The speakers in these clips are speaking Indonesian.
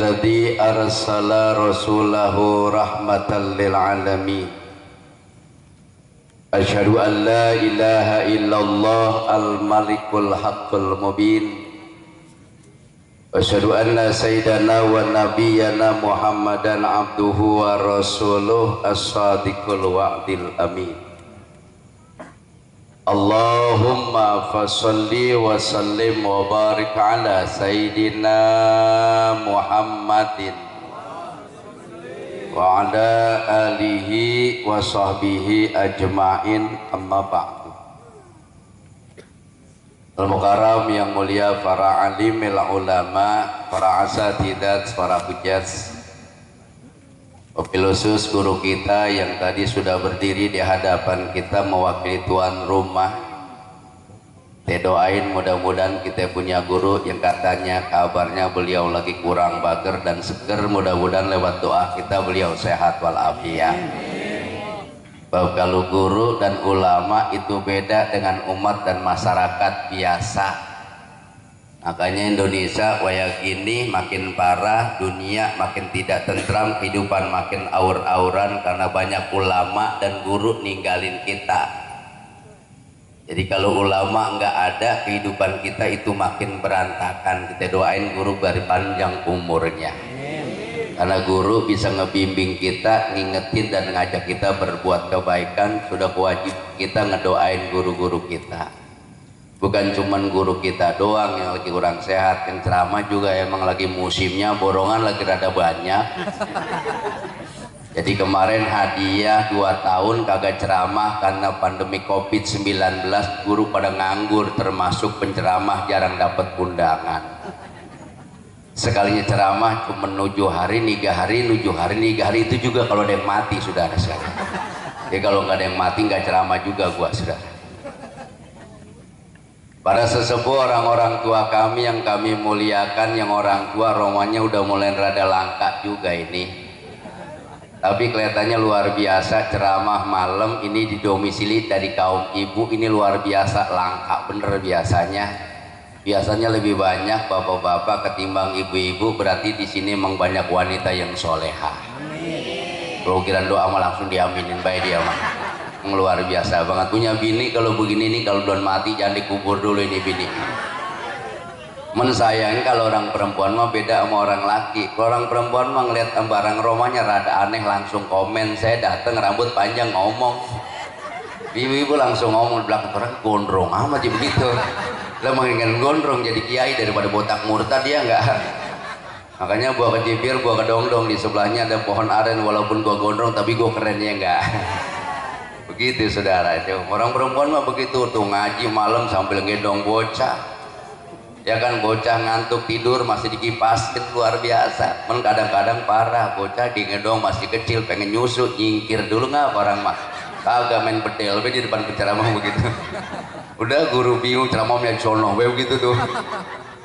الذي أرسل رسوله رحمة للعالمين أشهد أن لا إله إلا الله الملك الحق المبين أشهد أن سيدنا ونبينا محمدا عبده ورسوله الصادق الوعد الأمين اللهم فصل وسلم وبارك على سيدنا محمد وعلى آله وصحبه أجمعين أما بعد. Al-Mukarram yang mulia, para alimil ulama, para asatidat, para hujjaj, wabil khusus guru kita yang tadi sudah berdiri di hadapan kita mewakili tuan rumah. Saya doain mudah-mudahan kita punya guru yang katanya kabarnya beliau lagi kurang bager dan seger, mudah-mudahan lewat doa kita beliau sehat walafiat. Bahwa kalau guru dan ulama itu beda dengan umat dan masyarakat biasa. Makanya Indonesia waya gini makin parah, dunia makin tidak tentram, kehidupan makin aur-auran karena banyak ulama dan guru ninggalin kita. Jadi kalau ulama nggak ada, kehidupan kita itu makin berantakan. Kita doain guru berpanjang umurnya. Karena guru bisa ngebimbing kita, ngingetin dan ngajak kita berbuat kebaikan. Sudah wajib kita ngedoain guru-guru kita. Bukan cuman guru kita doang yang lagi kurang sehat, yang ceramah juga emang lagi musimnya, borongan lagi rada banyak. Jadi kemarin hadiah 2 tahun kagak ceramah karena pandemi COVID-19, guru pada nganggur, termasuk penceramah jarang dapat undangan. Sekalinya ceramah cuma 7 hari, 3 hari, 7 hari, 3 hari, itu juga kalau ada yang mati, saudara sekalian. Jadi kalau nggak ada yang mati nggak ceramah juga gua, saudara. Para sesepuh, orang-orang tua kami yang kami muliakan, yang orang tua romanya udah mulai rada langka juga ini. Tapi kelihatannya luar biasa ceramah malam ini didomisili dari kaum ibu, ini luar biasa langka bener biasanya. Biasanya lebih banyak bapak-bapak ketimbang ibu-ibu, berarti di sini memang banyak wanita yang soleha. Kalau kira doa mah langsung diaminin baik dia mah. Luar biasa banget punya bini kalau begini nih, kalau belum mati jangan dikubur dulu ini bini. Mensayang kalau orang perempuan mah beda sama orang laki. Kalau orang perempuan mah ngeliat barang romanya rada aneh langsung komen. Saya dateng rambut panjang ngomong, ibu-ibu langsung ngomong belakang orang gondrong amat ya begitu. Lah mendingan gondrong jadi kiai daripada botak murtad, dia enggak. Makanya gua kecipir, gua kedongdong, di sebelahnya ada pohon aren, walaupun gua gondrong tapi gua kerennya enggak. Begitu saudara itu. Orang perempuan mah begitu tuh, ngaji malam sambil gendong bocah. Ya kan, bocah ngantuk tidur masih dikipasin, luar biasa. Men kadang-kadang parah, bocah digedong masih kecil pengen nyusu, nyingkir dulu nggak orang mah. Kagak main bedel di depan penceramah begitu. Udah guru bingung ceramahnya sono begitu tuh.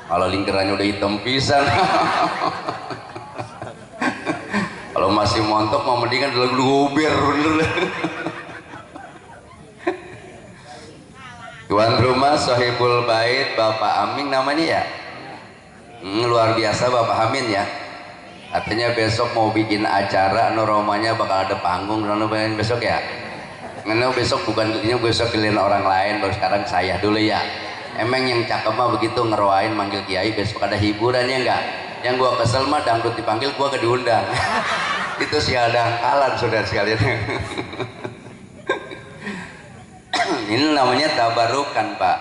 Kalau lingkarannya udah hitam pisan. Kalau masih montok mau mendingan dulu guber bener. Tuan rumah sahibul bait Bapak Amin namanya ya. Luar biasa Bapak Amin ya. Artinya besok mau bikin acara romanya bakal ada panggung besok ya. Karena besok bukan ini, besok giliran orang lain, baru sekarang saya dulu ya. Emang yang cakep mah begitu ngeroain manggil kiai, besok ada hiburannya enggak. Yang gua kesel mah dangdut dipanggil gua ke diundang. Itu sial dangkalan saudara sekalian. Ini namanya tabarukan Pak.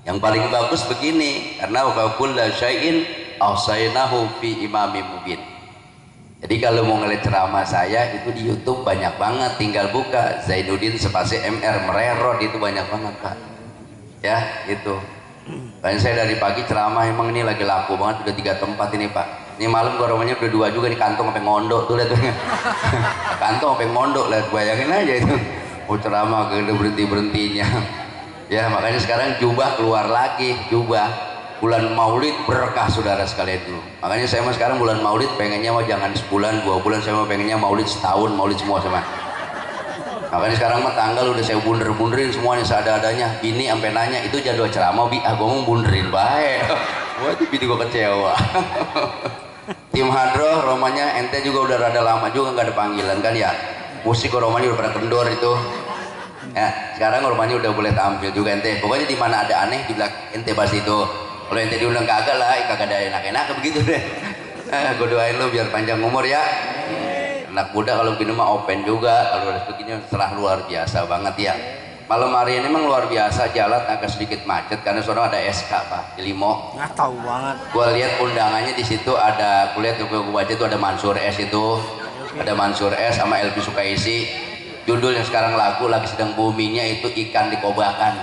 Yang paling bagus begini, karena wa kullu syai'in ahsaynahu fi imamin mubin. Jadi kalau mau ngeliat ceramah saya itu di YouTube banyak banget, tinggal buka Zainuddin spasi MR mererot, itu banyak banget Pak. Ya itu. Kan saya dari pagi ceramah, emang ini lagi laku banget, udah 3 tempat ini Pak. Ini malam gua rumahnya udah 2 juga, di kantong sampai ngondok tuh lihat tuh. Kantong sampai ngondok, lihat, bayangin aja itu. Mau ceramah gak ada berhenti-berhentinya. Ya makanya sekarang jubah keluar lagi, jubah bulan maulid berkah saudara sekalian dulu. Makanya saya mah sekarang bulan maulid pengennya mah jangan sebulan 2 bulan, saya mah pengennya maulid setahun, maulid semua sama. Makanya sekarang mah tanggal udah saya bunder-bunderin semuanya seadanya. Bini sampai nanya, itu jadwal ceramah bi, gua mau bunderin baik. Wah itu bini gua kecewa. tim hadroh romanya ente juga udah rada lama juga nggak ada panggilan kan ya, musik romanya udah pada kendor itu ya. Sekarang romanya udah boleh tampil juga ente, pokoknya di mana ada aneh di belakang ente pasti itu. Kalau ente diundang kagak lah, kagak ada enak-enak begitu deh. Gue doain lu biar panjang umur ya. Anak muda kalau begini mah open juga, kalau udah begini serah luar biasa banget ya. Malam hari ini memang luar biasa, jalan agak sedikit macet karena soalnya ada SK Pak di Limo. Nggak tahu banget. Gua lihat undangannya di situ ada, kulihat gua baca itu ada Mansur S itu, ada Mansur S sama Elvi Sukaisi. Judul yang sekarang lagu lagi sedang boomingnya itu ikan dikobakan.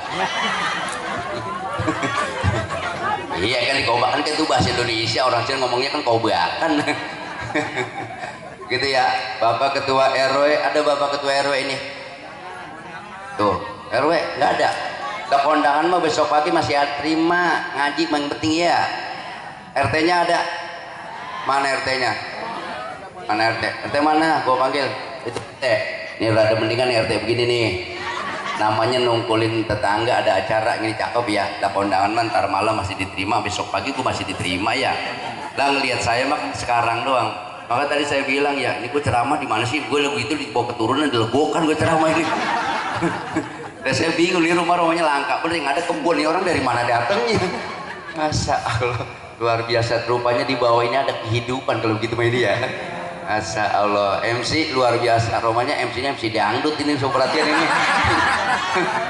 Iya kan dikobakan kan itu bahasa Indonesia, orang Cina ngomongnya kan kobakan. Gitu ya. Bapak Ketua RW, ada Bapak Ketua RW ini. Tuh, RW nggak ada. Ke kondangan mah besok pagi masih ada, terima ngaji yang penting ya. RT-nya ada. Mana RT-nya? Mana RT? RT mana? Gua panggil. Itu RT. Ini rada mendingan RT begini nih. Namanya nungkulin tetangga, ada acara ini cakep ya. Ada kondangan mah ntar malam masih diterima, besok pagi gua masih diterima ya. Lah ngelihat saya mah sekarang doang. Maka tadi saya bilang ya, ini gua ceramah di mana sih? Gua lagu itu dibawa keturunan dilegokan gua ceramah ini. Dan saya bingung nih rumah-rumahnya langka bener, yang ada kebun nih orang dari mana datangnya. Masya Allah luar biasa, rupanya di bawah ini ada kehidupan kalau begitu ini ya. Masya Allah, MC luar biasa, romanya MC-nya MC dangdut ini, so perhatian ini.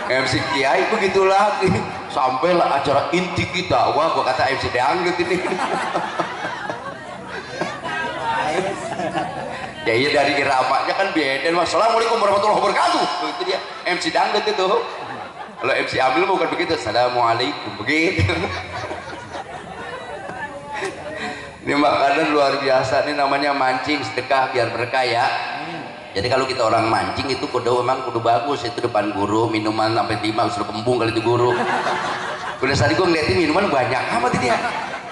MC Kiai begitu lagi, sampailah acara inti kita, wah gua kata MC dangdut ini. Ya iya dari iramaknya kan beda. Assalamualaikum warahmatullahi wabarakatuh. Itu dia MC dangdut itu. Kalau MC Ambil bukan begitu. Assalamualaikum begitu. Ini makanan luar biasa. Ini namanya mancing sedekah biar berkah ya. Jadi kalau kita orang mancing itu kudu memang kudu bagus. Itu depan guru minuman sampai 5 suruh kembung kali itu guru. Udah tadi gue ngeliatin minuman banyak amat ini ya.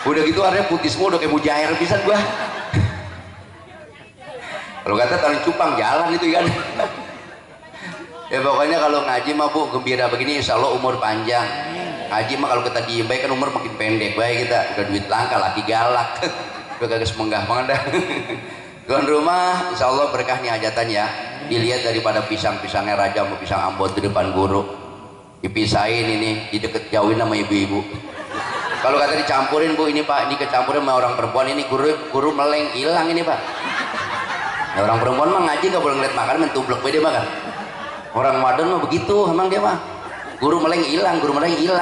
Udah gitu artinya putih semua udah kayak mujair pisan gua. Kalau kata taruh cupang jalan itu kan. Ya pokoknya kalau ngaji mah Bu gembira begini insya Allah umur panjang. Ngaji mah kalau kita diem baik kan umur makin pendek baik kita. Udah duit langka laki galak. Udah kagak semenggah banget dah. Tuan rumah insya Allah berkah nih hajatan ya. Dilihat daripada pisang-pisangnya Raja sama pisang Ambon di depan guru. Dipisahin ini, di deket jauhin sama ibu-ibu. Kalau kata dicampurin Bu ini Pak, ini kecampurin sama orang perempuan ini guru meleng hilang ini Pak. Nah, orang perempuan mah ngaji gak boleh ngeliat makan mentublek beda makan. Orang madon mah begitu emang dia mah. Guru meleng hilang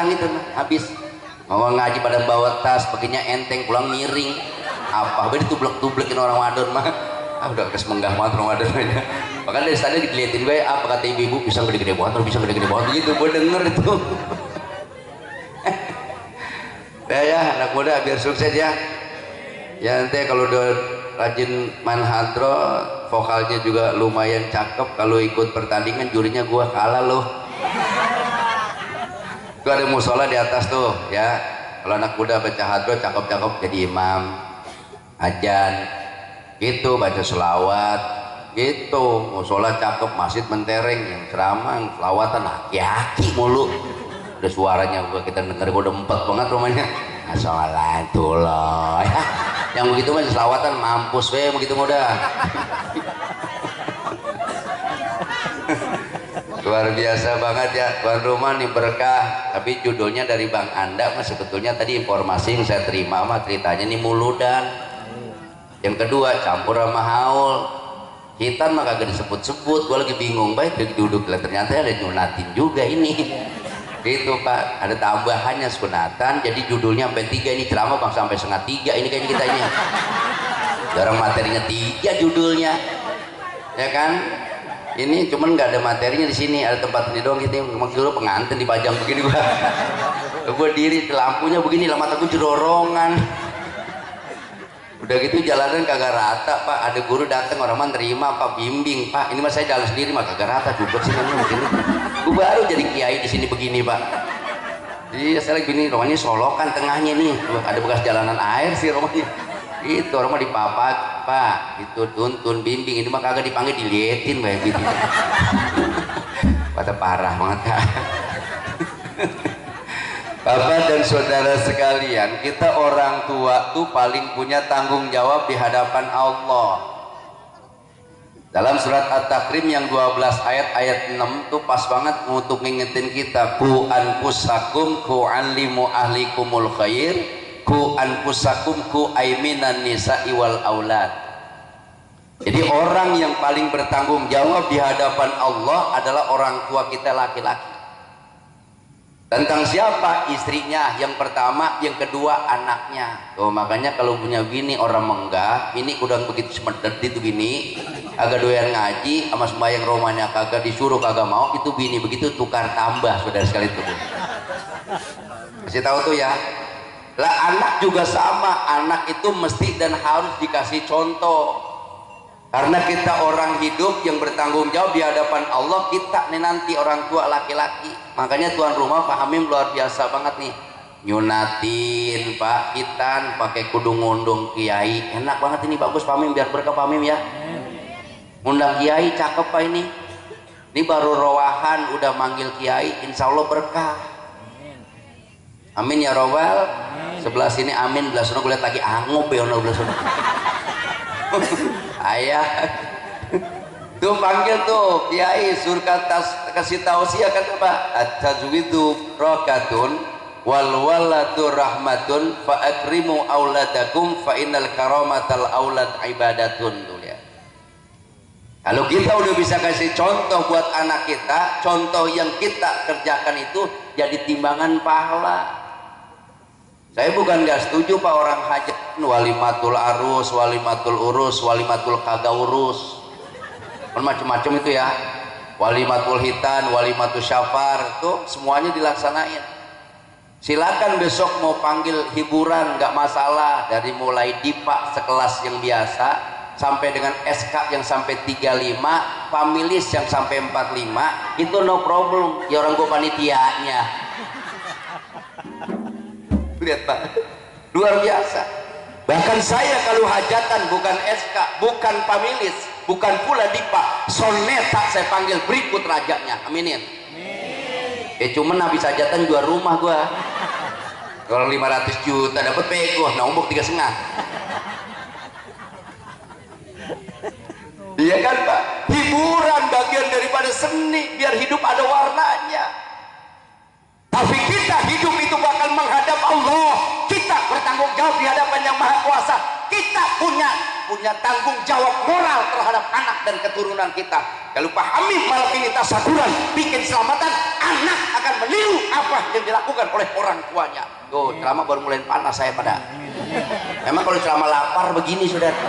itu habis. Mau ngaji pada bawa tas, pakainya enteng, pulang miring. Apa beda tublek-tublekin orang madon mah. Ah udah kesemenggah banget orang madon aja. Bahkan dari tadi dilihatin gue apa kata ibu-ibu pisang gede-gede banget, pisang gede-gede banget gitu. Gue denger itu. Ya anak muda biar sukses ya. Ya nanti kalau udah rajin main hadro, vokalnya juga lumayan cakep. Kalau ikut pertandingan jurinya gua kalah loh. Gua ada musola di atas tuh ya. Kalau anak muda baca hadro cakep-cakep jadi imam, ajan gitu, baca selawat gitu. Musola cakep, masjid mentereng, yang ceramah selawatan aki-aki mulu. Udah suaranya gua kita denger, gua udah empet banget rumahnya. Assalamualaikum. Yang begitu mah selawatan mampus we begitu mudah. Luar biasa banget ya tuan rumah nih berkah. Tapi judulnya dari Bang Anda mah sebetulnya tadi informasi yang saya terima mah ceritanya nih muludan. Yang kedua campur sama haul. Hitan mah kagak disebut-sebut. Gua lagi bingung baik duduk lah ternyata ada nyunatin juga ini. Gitu Pak, ada tambahannya sunatan, jadi judulnya sampai 3 ini ceramah Bang sampai setengah 3 ini kayaknya kita ini. Orang materinya 3 judulnya, ya kan? Ini cuman nggak ada materinya di sini, ada tempat ini doang gitu. Maksudnya pengantin dipajang begini gua diri lampunya begini, lah mataku jerorongan. Udah gitu jalanan kagak rata Pak, ada guru datang orang mah nerima Pak, bimbing Pak. Ini mah saya jalan sendiri mah kagak rata juga sih kan begini. Gue baru jadi kiai di sini begini Pak. Iya saya lagi gini, rumahnya solokan tengahnya nih, ada bekas jalanan air sih rumahnya. Itu orang mah dipapak Pak, itu tuntun bimbing. Ini mah kagak dipanggil diliatin kayak gitu. Pada parah banget Kak. Bapak dan saudara sekalian, kita orang tua tuh paling punya tanggung jawab di hadapan Allah. Dalam surat At-Takrim yang 12 ayat 6 tuh pas banget untuk ngingetin kita, ku anfusakum ku alimu ahlikumul khair, ku anfusakum ku aiminan nisa'i wal aulad. Jadi orang yang paling bertanggung jawab di hadapan Allah adalah orang tua kita laki-laki. Tentang siapa? Istrinya yang pertama, yang kedua anaknya. Tuh makanya kalau punya bini orang menggah, bini udah begitu semedet itu bini, agak doyan ngaji, sama sembahyang romanya kagak disuruh kagak mau, itu bini begitu tukar tambah saudara sekali itu. Kasih tahu tuh ya. Lah anak juga sama, anak itu mesti dan harus dikasih contoh. Karena kita orang hidup yang bertanggung jawab di hadapan Allah, kita nih nanti orang tua laki-laki. Makanya tuan rumah Pak Hamim luar biasa banget nih, nyunatin Pak Kitan pakai kudu ngundung kiai, enak banget ini, bagus Pak Hamim, biar berkah Pak Hamim ya. Undang kiai cakep Pak ini baru rowahan udah manggil kiai, insya Allah berkah. Amin ya robbal. Sebelah sini amin, belah sana gue lihat lagi angop ya belah sana. Ayah tuh panggil tuh kiai, suruh kasih tausiah kata Pak, at-tajwidu rokatun wal waladu rahmatun fa akrimu auladakum fa innal karamatal aulad ibadatun. Tuh ya, kalau kita udah bisa kasih contoh buat anak kita, contoh yang kita kerjakan itu jadi timbangan pahala. Saya bukan nggak setuju Pak orang hajat walimatul arus, walimatul urus, walimatul kagak urus, macam-macam itu ya, walimatul hitan, walimatul syafar, itu semuanya dilaksanain. Silakan besok mau panggil hiburan nggak masalah, dari mulai dipa sekelas yang biasa sampai dengan SK yang sampai 35, familis yang sampai 45, itu no problem ya, orang gua panitianya. Lihat Pak, luar biasa. Bahkan saya kalau hajatan bukan SK, bukan familis, bukan pula dipa, soneta saya panggil berikut rajanya. Aminin. Cuman habis hajatan jual rumah gua. Kalau 500 juta dapat pego, nombok 3,5. Iya kan Pak? Hiburan bagian daripada seni, biar hidup ada warnanya. Tapi kita hidup itu bakal menghadap Allah, kita bertanggung jawab di hadapan Yang Maha Kuasa, kita punya tanggung jawab moral terhadap anak dan keturunan kita. Kalau Pak Hamid malam ini tasakuran bikin selamatan, anak akan meniru apa yang dilakukan oleh orang tuanya. Tuh ceramah baru mulai panas saya pada. Memang kalau ceramah lapar begini saudara.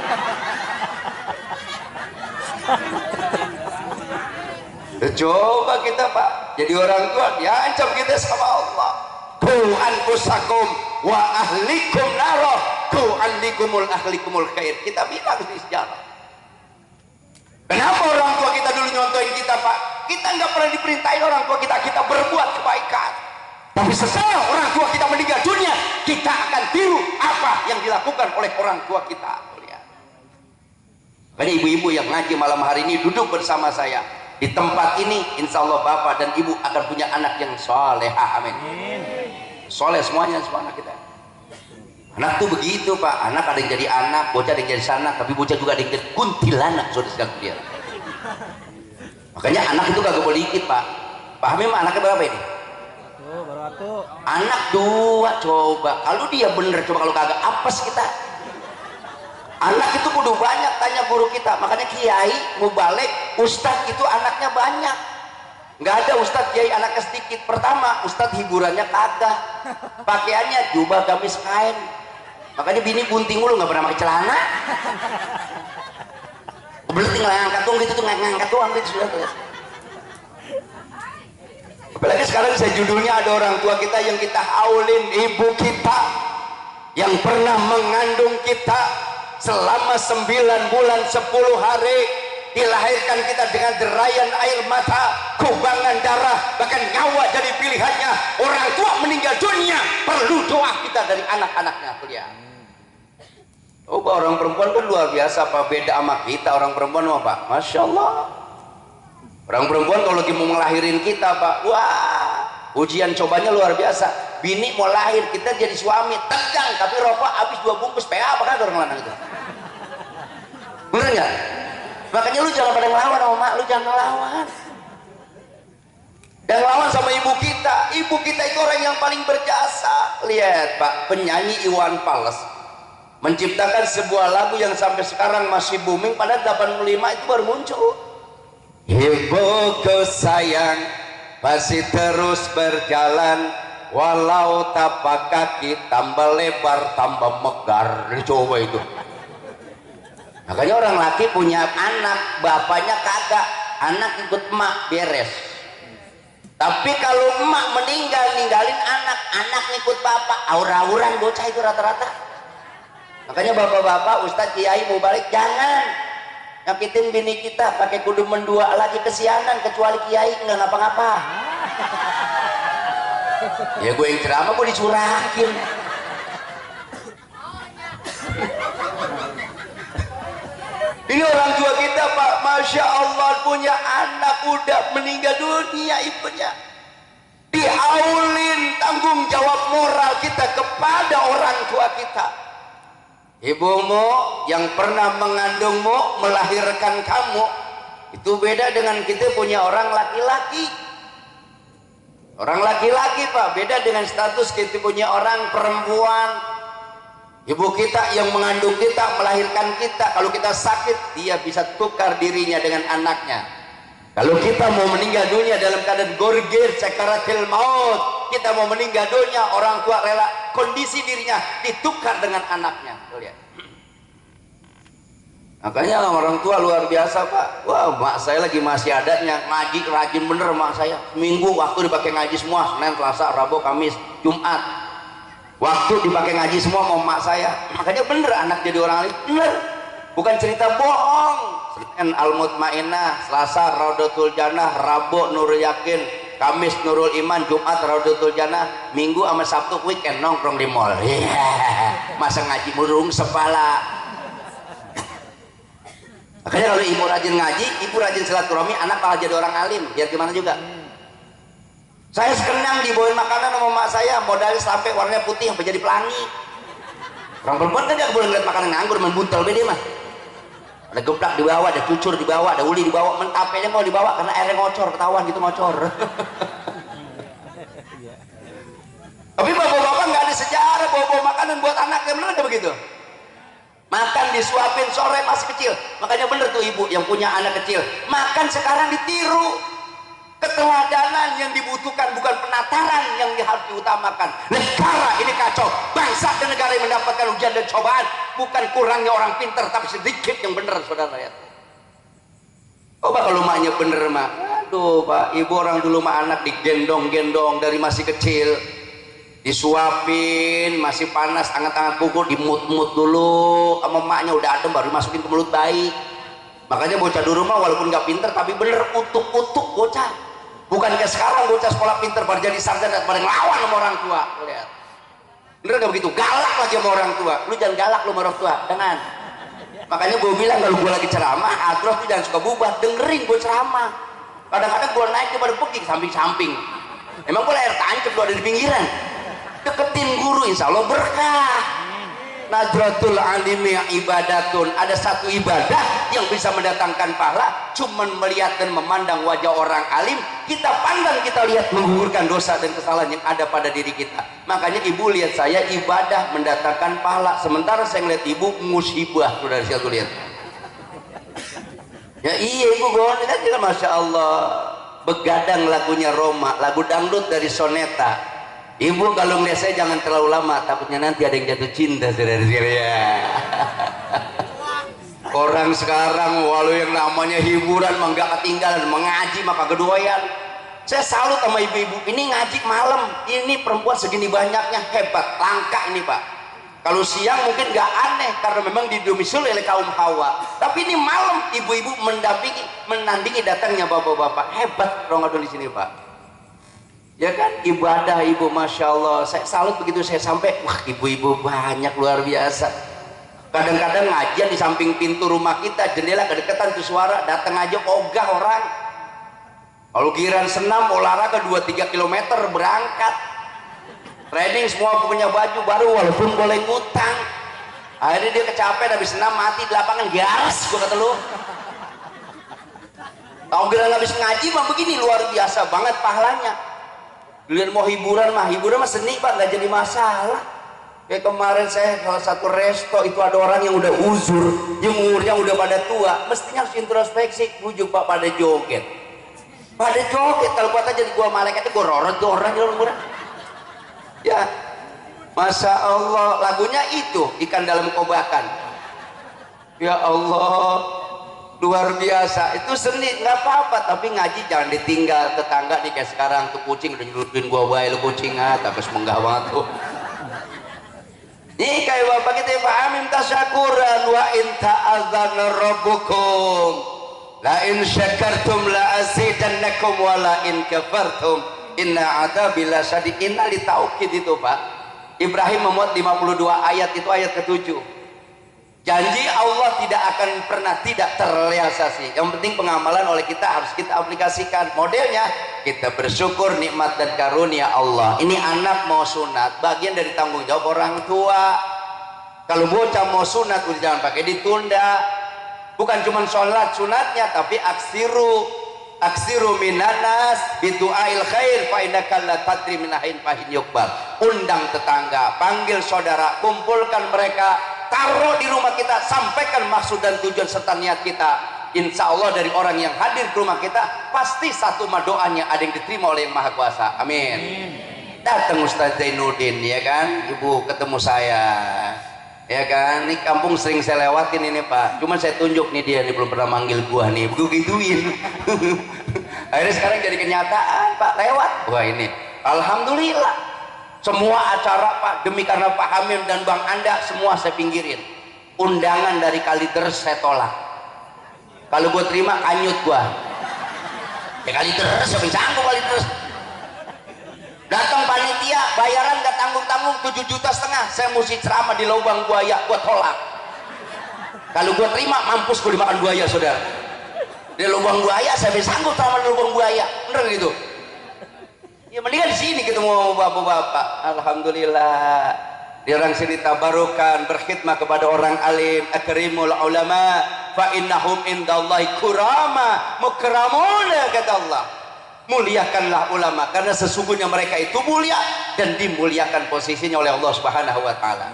Coba kita Pak jadi orang tua, diancam kita sama Allah. Ku anfusakum wa ahlikum naro, ku ahlikumul ahlikumul khair. Kita bilang di sejarah. Kenapa orang tua kita dulu nyontohin kita Pak? Kita nggak pernah diperintahin orang tua kita berbuat kebaikan. Tapi setelah orang tua kita meninggal dunia, kita akan tiru apa yang dilakukan oleh orang tua kita. Makanya ibu-ibu yang ngaji malam hari ini duduk bersama saya di tempat ini, insya Allah bapak dan ibu akan punya anak yang soleh. Amin. Soleh semuanya, semua anak kita. Anak tuh begitu Pak, anak ada yang jadi anak, bocah ada yang jadi sanak, tapi bocah juga ada yang jadi kuntilanak saudara sekalian. Makanya anak itu kagak boleh dikit Pak. Pak Hamim anaknya berapa ini? Baru satu. Anak 2 coba. Kalau dia bener, coba kalau kagak apes kita. Anak itu kudu banyak, tanya guru kita. Makanya kiai mubalik, ustadz itu anaknya banyak. Nggak ada ustadz kiai anaknya sedikit. Pertama, ustadz hiburannya kagak, pakaiannya jubah gamis kain. Makanya bini bunting mulu, nggak pernah pakai celana. Belum tinggal ngangkat doang gitu tuh, ngangkat doang gitu sudah. Apalagi sekarang saya judulnya ada orang tua kita yang kita haulin, ibu kita yang pernah mengandung kita selama 9 bulan 10 hari, dilahirkan kita dengan derayan air mata, kubangan darah, bahkan nyawa jadi pilihannya. Orang tua meninggal dunia, perlu doa kita dari anak-anaknya. Oh, orang perempuan kan luar biasa Pak, beda sama kita orang perempuan Pak. Masya Allah, orang perempuan kalau lagi mau ngelahirin kita Pak, wah ujian cobanya luar biasa. bini mau lahir, kita jadi suami tegang, tapi rokok habis 2 bungkus PA apa kan orang lanang itu, bener nggak? Makanya lu jangan pada ngelawan sama mak lu, jangan ngelawan. Dan lawan sama ibu kita. Ibu kita itu orang yang paling berjasa. Lihat Pak, penyanyi Iwan Fals menciptakan sebuah lagu yang sampai sekarang masih booming, pada 85 itu baru muncul. Ibuku sayang masih terus berjalan, walau tapak kaki tambah lebar tambah megar. Coba itu. Makanya orang laki punya anak, bapaknya kagak, anak ikut emak beres. Tapi kalau emak meninggal, ninggalin anak, anak ngikut bapak, aura-auran bocah itu rata-rata. Makanya bapak-bapak, ustadz, kiai mau balik, jangan nyakitin bini kita pakai kudu mendua lagi, kesianan, kecuali kiai nggak ngapa-ngapa. Ya gue yang ceramah, gue dicurahin. Ini orang tua kita Pak, Masya Allah, punya anak udah meninggal dunia ibunya, diaulin tanggung jawab moral kita kepada orang tua kita. Ibumu yang pernah mengandungmu, melahirkan kamu, itu beda dengan kita punya orang laki-laki. Orang laki-laki Pak, beda dengan status kita punya orang perempuan. Ibu kita yang mengandung kita, melahirkan kita, kalau kita sakit, dia bisa tukar dirinya dengan anaknya. Kalau kita mau meninggal dunia dalam keadaan gorgir, sakaratil maut, kita mau meninggal dunia, orang tua rela kondisi dirinya ditukar dengan anaknya. Lihat. Makanya orang tua luar biasa Pak. Wah, mak saya lagi masih adanya ngaji, rajin bener mak saya. Minggu waktu dipakai ngaji semua, Senin, Selasa, Rabu, Kamis, Jumat. Waktu dipakai ngaji semua mau mak saya. Makanya bener anak jadi orang alim, bener, bukan cerita bohong. Senin Al-Mutmainah, Selasa Raudatul Jannah, Rabu Nurul Yakin, Kamis Nurul Iman, Jumat Raudatul Jannah, Minggu sama Sabtu weekend nongkrong di mall. Masa ngaji murung sepala. Makanya kalau ibu rajin ngaji, ibu rajin silaturahmi, anak malah jadi orang alim. Biar gimana juga. Saya sekenyang dibawain makanan sama mak saya, modalnya sampai warnanya putih sampai jadi pelangi. Orang perempuan kan gak boleh ngeliat makanan nganggur, main buntel beda mah. Ada geplak di bawah, ada cucur di bawah, ada uli di bawah, mentapenya mau dibawa karena airnya ngocor, ketahuan gitu ngocor. Tapi bapak-bapak nggak ada sejarah bawa-bawa makanan buat anaknya, bener nggak begitu? Makan disuapin sore masih kecil. Makanya bener tuh ibu yang punya anak kecil, makan sekarang ditiru. Keteladanan yang dibutuhkan, bukan penataran yang harus diutamakan. Negara ini kacau, bangsa dan negara yang mendapatkan ujian dan cobaan bukan kurangnya orang pintar, tapi sedikit yang benar, saudara ya. Oh Pak, kalau maknya bener mak, aduh Pak, ibu orang dulu mah anak digendong-gendong dari masih kecil, disuapin, masih panas, anget-anget kuku, dimut-mut dulu sama maknya, udah adem baru masukin ke mulut bayi. Makanya bocah di rumah walaupun nggak pinter tapi bener utuk-utuk bocah. Bukan kayak sekarang bocah sekolah pinter baru jadi sarjana pada ngelawan sama orang tua. Lihat, bener nggak begitu? Galak lagi sama orang tua. Lu jangan galak lu sama orang tua, jangan. Makanya gue bilang kalau gue lagi ceramah, Adros tuh jangan suka bubat, dengerin gue ceramah. Kadang-kadang gue naik pada pergi ke samping-samping. Emang gue layar tancap, lu ada di pinggiran. Deketin guru, insya Allah berkah. Nadratul alimi ibadatun, ada satu ibadah yang bisa mendatangkan pahala, cuman melihat dan memandang wajah orang alim, kita pandang, kita lihat, menggugurkan dosa dan kesalahan yang ada pada diri kita. Makanya ibu lihat saya ibadah mendatangkan pahala, sementara saya ngeliat ibu musibah. Saudara saya tuh lihat ya, iya ibu gue kan, masya Allah, begadang lagunya Roma, lagu dangdut dari Soneta. Ibu kalau ngeliat saya jangan terlalu lama, takutnya nanti ada yang jatuh cinta, saudara-saudara ya. Orang sekarang walau yang namanya hiburan mah nggak ketinggalan, mengaji maka kedoyan. Saya salut sama ibu-ibu ini ngaji malam, ini perempuan segini banyaknya, hebat, langka ini Pak. Kalau siang mungkin nggak aneh karena memang didomisili oleh kaum Hawa, tapi ini malam ibu-ibu menandingi datangnya bapak-bapak, hebat Ramadan di sini Pak. Ya kan, ibadah ibu, masya Allah, saya salut begitu saya sampai, wah ibu-ibu banyak luar biasa. Kadang-kadang ngajian di samping pintu rumah kita, jendela kedekatan tuh suara, datang aja ogah orang. Kalau giran senam olahraga 2-3 km berangkat. training semua punya baju baru walaupun boleh ngutang. Akhirnya dia kecapean habis senam mati di lapangan garas gua kata lu. Tahu giliran habis ngaji mah begini luar biasa banget pahalanya. Giliran mau hiburan mah seni Pak, nggak jadi masalah. Kayak kemarin saya salah satu resto itu ada orang yang udah uzur, yang umurnya udah pada tua, mestinya harus introspeksi, bujuk Pak pada joget. Pada joget, kalau kata jadi gua malaikatnya gua rorot orang orang. Ya, Masya Allah, lagunya itu ikan dalam kobakan. Ya Allah, luar biasa. Itu seni nggak apa-apa, tapi ngaji jangan ditinggal. Tetangga nih kayak sekarang tuh kucing udah nyeludin gua bae lu kucing tapi semenggah banget tuh. Ini kayak bapak kita paham tasyakuran wa in ta'adzana rabbukum la in syakartum la azidannakum wa la in kafartum inna adzabi lasyadid. Inna li taukid itu Pak. Ibrahim memuat 52 ayat, itu ayat ke-7. Janji Allah tidak akan pernah tidak terrealisasi. Yang penting pengamalan oleh kita harus kita aplikasikan. Modelnya kita bersyukur nikmat dan karunia Allah. Ini anak mau sunat, bagian dari tanggung jawab orang tua. Kalau bocah mau sunat udah jangan pakai ditunda. Bukan cuma sholat sunatnya, tapi aksiru minanas bidu'ail khair fa innaka la tadri min ahin fahin yukbal. Undang tetangga, panggil saudara, kumpulkan mereka, taruh di rumah kita, sampaikan maksud dan tujuan serta niat kita. Insya Allah dari orang yang hadir ke rumah kita pasti satu doanya ada yang diterima oleh Yang Maha Kuasa. Amin. Datang Ustaz Zainuddin ya kan, ibu ketemu saya ya kan, ini kampung sering saya lewatin ini Pak, cuman saya tunjuk nih dia nih belum pernah manggil gua nih, gua gituin. Akhirnya sekarang jadi kenyataan Pak, lewat. Wah ini alhamdulillah semua acara Pak, demi karena Pak Hamim dan Bang Anda semua saya pinggirin. Undangan dari Kalideres saya tolak. Kalau gue terima kanyut gue. Ya Kalideres, siapa yang sanggup Kalideres? Datang panitia, bayaran gak tanggung-tanggung 7,5 juta. Saya mesti ceramah di lubang buaya, gue tolak. Kalau gue terima, mampus gue dimakan buaya saudara. Di lubang buaya, saya bisa sanggup ceramah di lubang buaya. Bener gitu. Ya mendingan di sini ketemu bapak-bapak. Alhamdulillah. Di orang sini tabarukan berkhidmat kepada orang alim, akrimul ulama fa innahum indallahi kurama mukramuna kata Allah. Muliakanlah ulama karena sesungguhnya mereka itu mulia dan dimuliakan posisinya oleh Allah Subhanahu wa taala.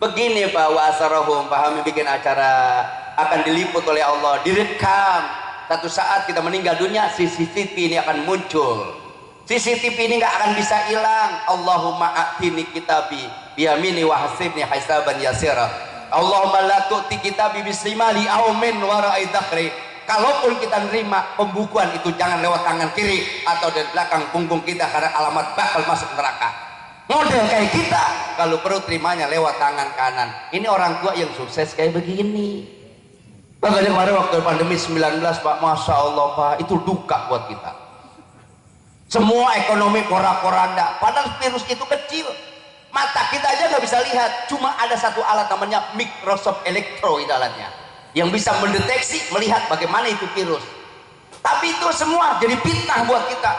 Begini Pak wa asarahum, pahami bikin acara akan diliput oleh Allah, direkam. Satu saat kita meninggal dunia, CCTV ini akan muncul. CCTV ini nggak akan bisa hilang. Allahumma a'tini kitabi biyamini wa hasibni hisaban yasira. Allahumma la tu'ti kitabi bisimali aw min wara'i dhahri. Kalaupun kita nerima pembukuan itu jangan lewat tangan kiri atau dari belakang punggung kita karena alamat bakal masuk neraka. Model kayak kita kalau perlu terimanya lewat tangan kanan. Ini orang tua yang sukses kayak begini. Makanya kemarin waktu pandemi 19 Pak, Masya Allah Pak, itu duka buat kita. Semua ekonomi porak-poranda, padahal virus itu kecil, mata kita aja nggak bisa lihat. Cuma ada satu alat namanya Microsoft Electro, itu alatnya yang bisa mendeteksi, melihat bagaimana itu virus. Tapi itu semua jadi fitnah buat kita.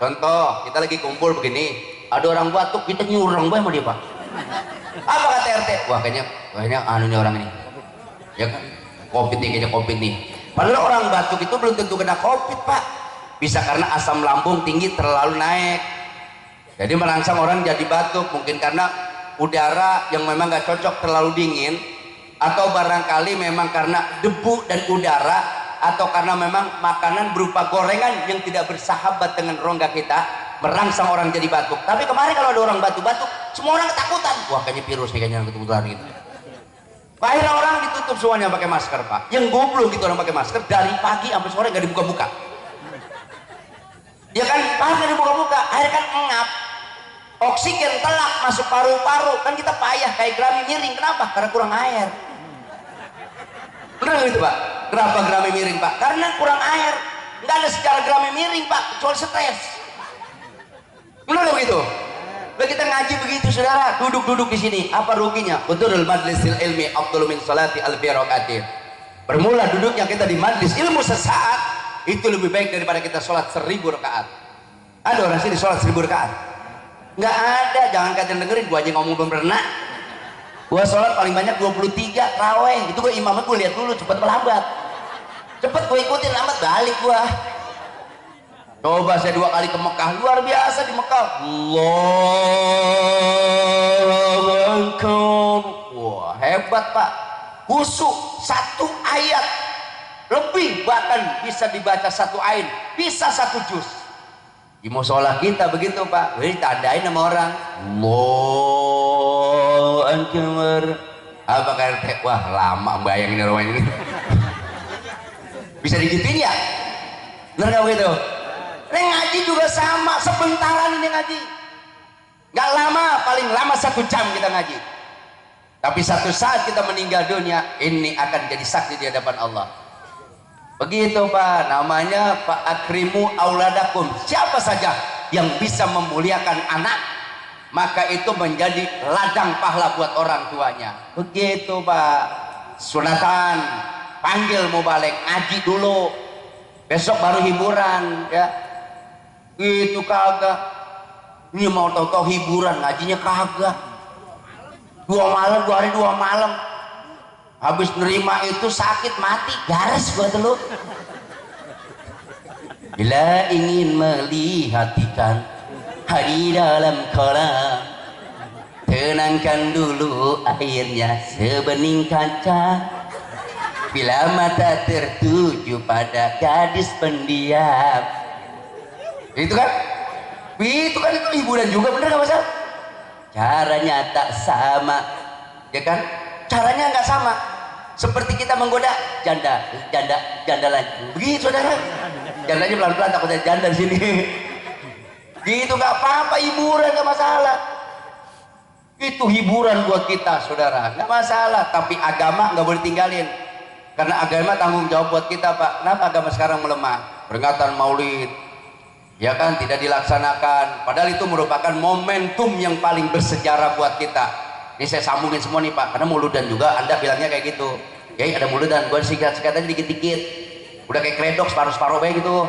Contoh, kita lagi kumpul begini, ada orang batuk, kita nyurang sama dia Pak. Apa kata RT? Wah kayaknya anu nih orang ini ya kan, COVID nih, kayaknya COVID nih. Padahal orang batuk itu belum tentu kena COVID Pak, bisa karena asam lambung tinggi terlalu naik, jadi merangsang orang jadi batuk. Mungkin karena udara yang memang gak cocok terlalu dingin, atau barangkali memang karena debu dan udara, atau karena memang makanan berupa gorengan yang tidak bersahabat dengan rongga kita merangsang orang jadi batuk. Tapi kemarin kalau ada orang batuk-batuk semua orang ketakutan, wah kayaknya virus nih, kayaknya ketularan gitu. Akhirnya orang ditutup semuanya pakai masker Pak. Yang goblok gitu orang pakai masker dari pagi sampai sore gak dibuka-buka. Ya kan, pakai dibuka-buka, akhirnya kan ngap, oksigen telak masuk paru-paru, kan kita payah kayak gerami miring. Kenapa? Karena kurang air. Benar gitu Pak? Kenapa gerami miring Pak? Karena kurang air. Nggak ada secara gerami miring Pak, kecuali stres. Benar begitu? Lalu kita ngaji begitu saudara, duduk-duduk di sini, apa ruginya? Betul, majlisil ilmi afdalu min salati alfi rakaat. Bermula duduknya kita di majlis ilmu sesaat itu lebih baik daripada kita sholat 1000 rakaat. Ada orang sini sholat 1000 rakaat? Nggak ada, jangan kalian dengerin, gua aja ngomong belum pernah. Gua sholat paling banyak 23 raweh, itu gua imamnya gua lihat dulu cepet melambat. Cepet gua ikutin, lambat balik gua. Coba saya 2 kali ke Mekah, luar biasa di Mekah. Allahu Akbar. Wah, hebat Pak. Khusyuk 1 ayat lebih, bahkan bisa dibaca 1 ayat, bisa 1 juz. Di musola kita begitu Pak, ditandain sama orang. Allahu Akbar. Apa kata? Wah lama bayangin orang ini. Bisa digituin ya? Bener gak begitu? Ngaji juga sama, sebentaran ini ngaji. Gak lama, paling lama 1 jam kita ngaji. Tapi satu saat kita meninggal dunia, ini akan jadi saksi di hadapan Allah. Begitu Pak, namanya Pak akrimu auladakum. Siapa saja yang bisa memuliakan anak, maka itu menjadi ladang pahala buat orang tuanya. Begitu Pak. Sunatan, panggil mau balik, ngaji dulu, besok baru hiburan ya. Itu kagak. Ini mau tahu-tahu hiburan, ngajinya kagak. 2 malam, 2 hari 2 malam. Habis nerima itu sakit mati, garis gua dulu. Bila ingin melihat ikan hari dalam kolam, tenangkan dulu airnya sebening kaca. Bila mata tertuju pada gadis pendiam, itu kan itu hiburan juga, bener gak Mas? Caranya tak sama, ya kan? Caranya nggak sama. Seperti kita menggoda janda lain. Begitu saudara. Jandanya pelan-pelan, takutnya janda di sini. Gitu nggak apa-apa, hiburan nggak masalah. Itu hiburan buat kita saudara, nggak masalah. Tapi agama nggak boleh tinggalin. Karena agama tanggung jawab buat kita Pak. Kenapa agama sekarang melemah? Peringatan Maulid, ya kan, tidak dilaksanakan. Padahal itu merupakan momentum yang paling bersejarah buat kita. Ini saya sambungin semua nih Pak, karena muludan juga Anda bilangnya kayak gitu. Ya ada muludan, gue sikat-sikat aja dikit-dikit. Udah kayak kredok separuh-separuh kayak gitu.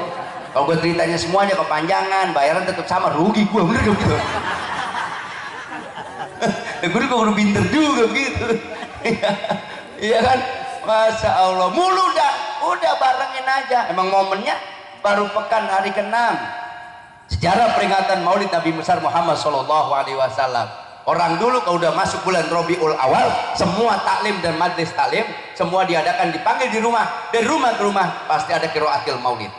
Kalau gue ceritanya semuanya kepanjangan, bayaran tetap sama, rugi gue, bener gak gitu. Gue udah pinter juga gitu. Iya kan? Masya Allah, muludan, udah barengin aja. Emang momennya baru pekan hari ke-6 sejarah peringatan Maulid Nabi besar Muhammad SAW. Orang dulu kalau udah masuk bulan Rabiul Awal, semua taklim dan majlis taklim semua diadakan, dipanggil di rumah, dari rumah ke rumah pasti ada qiraatil Maulid,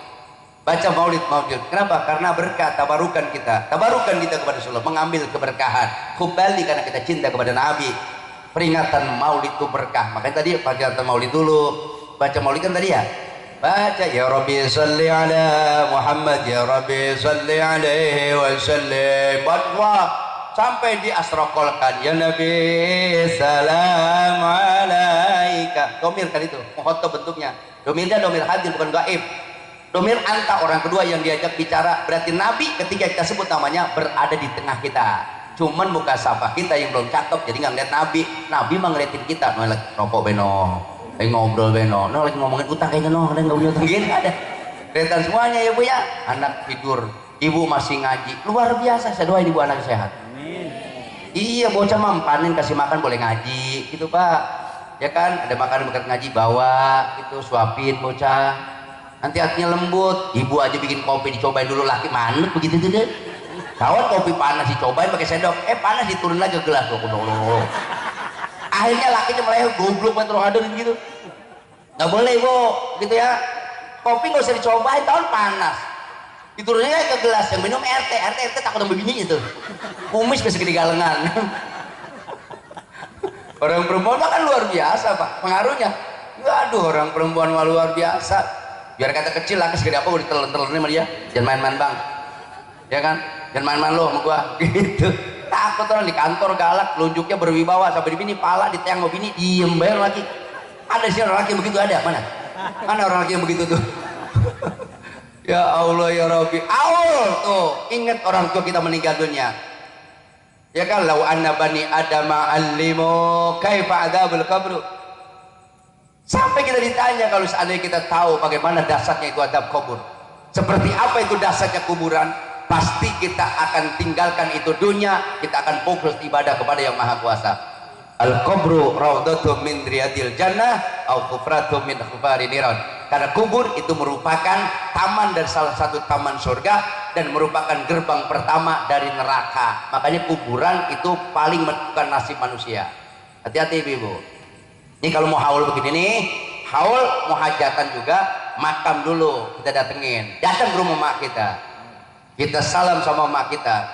baca Maulid. Kenapa? Karena berkah, tabarukan kita kepada Rasulullah, mengambil keberkahan, kembali karena kita cinta kepada Nabi. Peringatan Maulid itu berkah. Makanya tadi peringatan Maulid dulu, baca Maulid kan tadi ya, baca ya Rabbi salli ala Muhammad, ya Rabbi salli alaihi wasallim, sampai di asrokolkan ya Nabi salam alaika. Domir kan itu, muhotob bentuknya. Domirnya domir hadir, bukan gaib. Domir anta, orang kedua yang diajak bicara. Berarti Nabi ketika kita sebut namanya berada di tengah kita. Cuman muka sapa kita yang belum cakep, jadi nggak ngeliat Nabi. Nabi mah ngeliatin kita. Nolak rokok beno, ngobrol beno, lagi ngomongin utang kayaknya ada nggak punya utang gini ada. Kelihatan semuanya ya Bu ya. Anak tidur, ibu masih ngaji, luar biasa. Saya doain ibu anak sehat. Iya, bocah mah panen kasih makan boleh ngaji gitu Pak, ya kan, ada makanan bekat ngaji bawa gitu, suapin bocah, nanti hatinya lembut. Ibu aja bikin kopi dicobain dulu, laki manut begitu tuh deh. Kawan kopi panas dicobain pakai sendok, panas diturun lagi ke gelas loh. Akhirnya lakinya melehoi, goblok banget Ramadan gitu. Nggak boleh Bu, gitu ya. Kopi nggak usah dicobain, tahun panas. Diturunnya ke gelas, yang minum RT takut sama bininya itu. Kumis bisa segede galengan. Orang perempuan kan luar biasa Pak, pengaruhnya. Aduh, orang perempuan mah luar biasa. Biar kata kecil laki segede apa gue ditelan-telanin sama dia. Jangan main-main Bang, ya kan, jangan main-main lo sama gua gitu. Takut orang di kantor galak, lunjuknya berwibawa, sampai di bini pala ditayang sama bini, diem bayar lagi. Ada sih orang laki yang begitu, ada mana orang laki yang begitu tuh. Ya Allah ya Rabbi, awal tuh ingat orang tua kita meninggal dunia, ya kan. Lau anna bani adama alimu kaifa adzabul qabr. Sampai kita ditanya, kalau seandainya kita tahu bagaimana dasarnya itu adab kubur, seperti apa itu dasarnya kuburan, pasti kita akan tinggalkan itu dunia, kita akan fokus ibadah kepada yang maha kuasa. Al-qabru raudhatun min riyadil jannah au kufratun min khufari niran. Karena kubur itu merupakan taman dari salah satu taman surga dan merupakan gerbang pertama dari neraka. Makanya kuburan itu paling menentukan nasib manusia. Hati-hati ibu. Ini kalau mau haul begini nih, haul mau hajatan juga, makam dulu kita datengin. Datang ke rumah mak kita salam sama mak kita.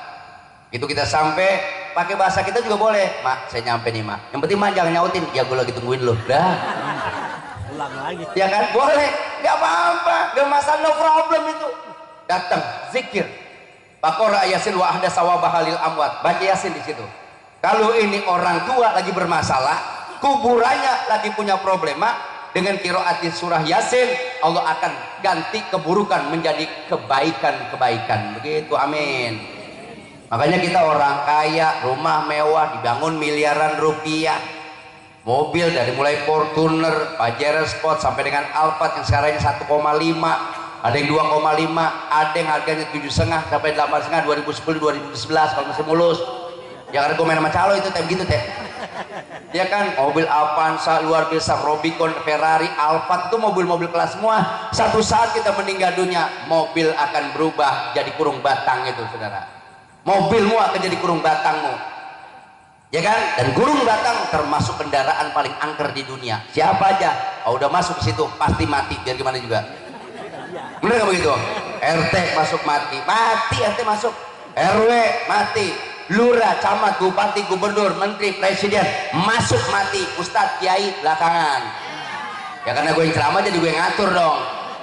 Itu kita sampai pakai bahasa kita juga boleh. Mak, saya nyampe nih mak. Yang penting mak jangan nyautin. Ya gue lagi tungguin loh. Dah. Ulang lagi. Ya kan boleh, nggak apa-apa, nggak masalah, no problem itu. Datang zikir. Baqarah Yasin wa ahda sawabahalil amwat. Baca Yasin di situ. Kalau ini orang tua lagi bermasalah, kuburannya lagi punya problema, dengan qiraat surah Yasin, Allah akan ganti keburukan menjadi kebaikan-kebaikan. Begitu, amin. Makanya kita orang kaya, rumah mewah, dibangun miliaran rupiah, mobil dari mulai Fortuner, Pajero Sport sampai dengan Alphard yang sekarang 1,5, ada yang 2,5, ada yang harganya 7,5 sampai 8,5, 2010 2011 kalau masih mulus. Ya karena gue main sama calo itu kayak begitu teh. Ya kan, mobil Avanza luar biasa, Rubicon, Ferrari, Alphard itu mobil-mobil kelas semua. Satu saat kita meninggal dunia, mobil akan berubah jadi kurung batang itu, saudara. Mobilmu akan jadi kurung batangmu, ya kan? Dan kurung batang termasuk kendaraan paling angker di dunia. Siapa aja, udah masuk ke situ pasti mati, biar gimana juga. Bener nggak begitu? RT masuk mati, RT masuk, RW mati, lurah, camat, bupati, gubernur, menteri, presiden masuk mati, ustadz, kiai belakangan. Ya karena gue yang ceramah jadi gue yang ngatur dong.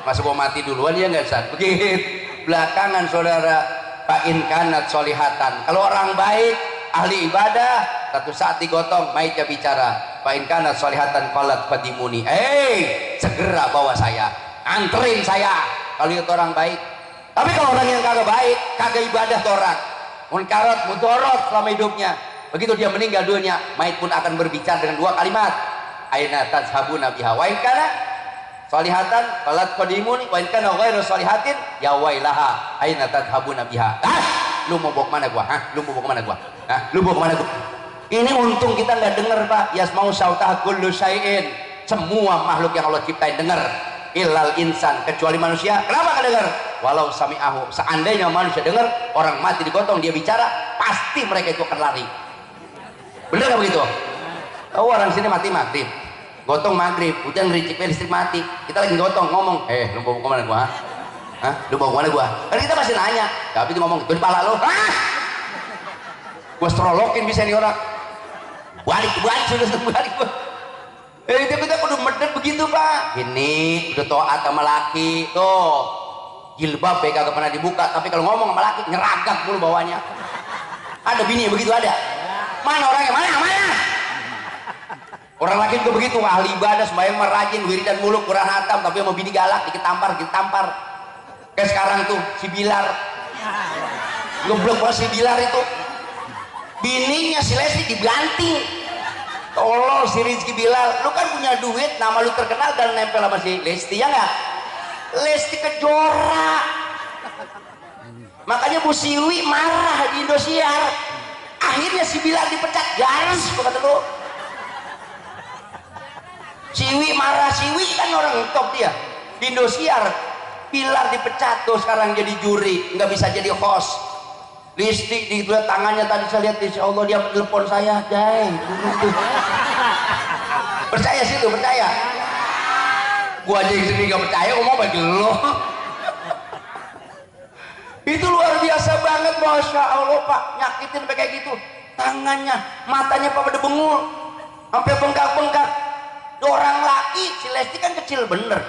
Masuk mau mati duluan ya nggak Ustadz? Begitu belakangan saudara. Fa'in kanat solihatan. Kalau orang baik, ahli ibadah, satu saat digotong, maitnya bicara. Fa'in kanat solihatan qalat fadimuni. Segera bawa saya, anterin saya. Kalau itu orang baik. Tapi kalau orang yang kagak baik, kagak ibadah tuh orang, munkarat, mudorot selama hidupnya. Begitu dia meninggal dunia, mayit pun akan berbicara dengan dua kalimat. Aina tazhabuna biha wa in kana solihatan qalat qadimuni wa in kana ghairu solihatin ya wailaha aina tadhhabuna biha. Lu mau bawa kemana gua? Lu mau bawa kemana gua? Lu bawa kemana gua? Ini untung kita nggak dengar Pak. Yasmau sautah kullu syai'in. Semua makhluk yang Allah ciptain dengar. Illal insan, kecuali manusia. Kenapa nggak dengar? Walau sami'ahu, seandainya manusia dengar, orang mati digotong dia bicara, pasti mereka itu akan lari. Bener nggak begitu? Oh, orang sini mati gotong maghrib, hujan ngericiknya listrik mati, kita lagi gotong ngomong, lu bawa kemana gua? Lu bawa kemana gua? Kan kita masih nanya, tapi itu ngomong, itu di pala lo, gua strolokin bisa nih orang, balik sudah balik gua. Itu kita kudu medet begitu Pak. Ini udah taat sama laki, tuh jilbab kagak pernah dibuka, tapi kalau ngomong sama laki nyeragak mulu bawahnya. Ada bini begitu ada? Mana orangnya? Mana? Orang laki juga begitu, ahli ibadah, sembahyang merajin, wiridan mulu, Quran hatam, tapi mau bini galak, dikit tampar. Kayak sekarang tuh, si Bilar. Goblok banget si Bilar itu. Bininya si Lesti dibanting. Tolol si Rizky Bilar, lu kan punya duit, nama lu terkenal dan nempel sama si Lesti, ya nggak? Lesti Kejora. Makanya Bu Siwi marah di Indosiar. Akhirnya si Bilar dipecat, garis, kata lu. Siwi marah, Siwi kan orang top dia di Indosiar. Bilar dipecat tuh sekarang jadi juri, nggak bisa jadi host. Listrik di tangannya tadi saya lihat, insya Allah dia telepon saya, Jai. Percaya sih tuh, percaya. Gua aja yang sendiri nggak percaya, ngomong bagi lo. Itu luar biasa banget, Masya Allah Pak, nyakitin sampai kayak gitu. Tangannya, matanya Pak pada bengul, sampai bengkak-bengkak. Orang laki, si Lesti kan kecil bener,